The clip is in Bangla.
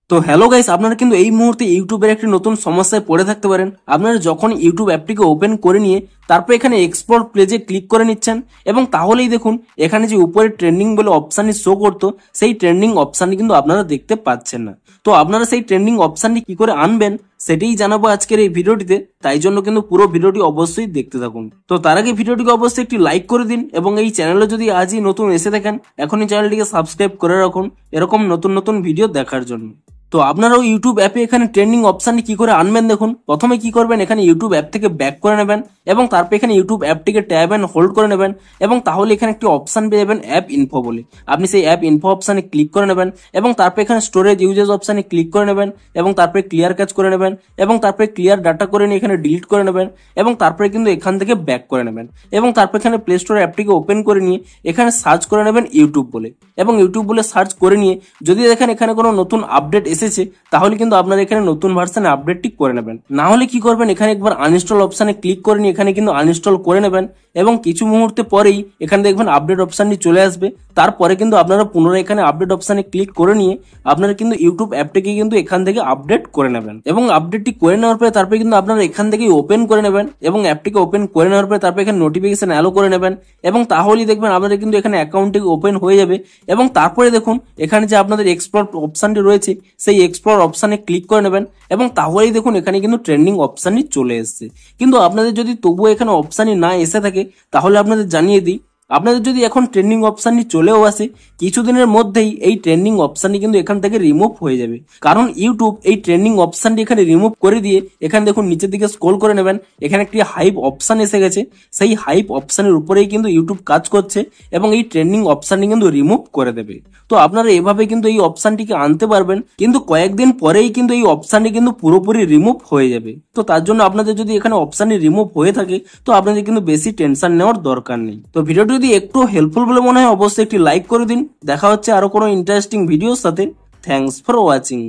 তো হ্যালো গাইস, আপনারা কিন্তু এই মুহূর্তে ইউটিউবের একটি নতুন সমস্যায় পড়ে থাকতে পারেন। আপনারা যখন ইউটিউব অ্যাপটিকে ওপেন করে নিয়ে তারপর এখানে এক্সপ্লোর পেজে ক্লিক করে নিচ্ছেন এবং তাহলেই দেখুন এখানে যে উপরে ট্রেন্ডিং বলে অপশানটি শো করতো সেই ট্রেন্ডিং অপশানটি কিন্তু আপনারা দেখতে পাচ্ছেন না। তো আপনারা সেই ট্রেন্ডিং অপশানটি কি করে আনবেন সেটাই জানাবো আজকের এই ভিডিওটিতে, তাই জন্য কিন্তু পুরো ভিডিওটি অবশ্যই দেখতে থাকুন। তো তার আগে ভিডিওটিকে অবশ্যই একটি লাইক করে দিন এবং এই চ্যানেলে যদি আজই নতুন এসে থাকেন এখনই চ্যানেলটিকে সাবস্ক্রাইব করে রাখুন এরকম নতুন নতুন ভিডিও দেখার জন্য। তো আপনারাও ইউটিউব অ্যাপে এখানে ট্রেন্ডিং অপশানটি কি করে আনবেন দেখুন। প্রথমে কি করবেন, এখানে ইউটিউব অ্যাপ থেকে ব্যাক করে নেবেন এবং তারপর এখানে ইউটিউব অ্যাপটিকে ট্যাব এন্ড হোল্ড করে নেবেন এবং তাহলে এখানে একটি অপশান পেয়ে যাবেন অ্যাপ ইনফো বলে। আপনি সেই অ্যাপ ইনফো অপশানে ক্লিক করে নেবেন এবং তারপর এখানে স্টোরেজ ইউজেস অপশানে ক্লিক করে নেবেন এবং তারপরে ক্লিয়ার ক্যাচ করে নেবেন এবং তারপরে ক্লিয়ার ডাটা করে নিয়ে এখানে ডিলিট করে নেবেন এবং তারপরে কিন্তু এখান থেকে ব্যাক করে নেবেন এবং তারপর এখানে প্লে স্টোর অ্যাপটিকে ওপেন করে নিয়ে এখানে সার্চ করে নেবেন ইউটিউব বলে এবং ইউটিউব বলে সার্চ করে নিয়ে যদি দেখেন এখানে কোনো নতুন আপডেট এসেছে তাহলে কিন্তু আপনারা এখানে নতুন ভার্সনে আপডেটটি করে নেবেন। না হলে কি করবেন, এখানে একবার আনইনস্টল অপশানে ক্লিক করে নিয়ে এখানে কিন্তু আনইনস্টল করে নেবেন এবং কিছু মুহূর্তে পরেই এখানে দেখবেন আপডেট অপশানটি চলে আসবে। তারপরে কিন্তু আপনারা পুনরায় এখানে আপডেট অপশানে ক্লিক করে নিয়ে আপনারা কিন্তু ইউটিউব অ্যাপটিকে কিন্তু এখান থেকে আপডেট করে নেবেন এবং আপডেটটি করে নেওয়ার পরে তারপরে কিন্তু আপনারা এখান থেকে ওপেন করে নেবেন এবং অ্যাপটিকে ওপেন করে নেওয়ার পরে তারপরে এখানে নোটিফিকেশন অ্যালো করে নেবেন এবং তাহলেই দেখবেন আপনাদের কিন্তু এখানে অ্যাকাউন্টটি ওপেন হয়ে যাবে এবং তারপরে দেখুন এখানে যে আপনাদের এক্সপ্লোর অপশানটি রয়েছে সেই এক্সপ্লোর অপশানে ক্লিক করে নেবেন এবং তাহলেই দেখুন এখানে কিন্তু ট্রেন্ডিং অপশানটি চলে এসেছে। কিন্তু আপনাদের যদি তবুও এখানে অপশানই না এসে থাকে তাহলে আপনাদের জানিয়ে দিই, আপনাদের যদি এখন ট্রেন্ডিং অপশানটি চলেও আসে কিছুদিনের মধ্যেই এই ট্রেন্ডিং অপশানটি কিন্তু এখান থেকে রিমুভ হয়ে যাবে, কারণ ইউটিউব এই ট্রেন্ডিং অপশানটি এখানে রিমুভ করে দিয়ে এখানে দেখুন নিচের দিকে স্ক্রল করে নেবেন, এখানে একটি হাইপ অপশান এসে গেছে। সেই হাইপ অপশানের উপরেই কিন্তু ইউটিউব কাজ করছে এবং এই ট্রেন্ডিং অপশানটি কিন্তু রিমুভ করে দেবে। তো আপনারা এভাবে কিন্তু এই অপশানটিকে আনতে পারবেন, কিন্তু কয়েকদিন পরেই কিন্তু এই অপশানটি কিন্তু পুরোপুরি রিমুভ হয়ে যাবে। তো তার জন্য আপনাদের যদি এখানে অপশানটি রিমুভ হয়ে থাকে তো আপনাদের কিন্তু বেশি টেনশন নেওয়ার দরকার নেই। তো ভিডিওটি যদি একটু হেল্পফুল বলে মনে হয় অবশ্যই একটি লাইক করে দিন। দেখা হচ্ছে আরো কোনো ইন্টারেস্টিং ভিডিওর সাথে। Thanks for watching.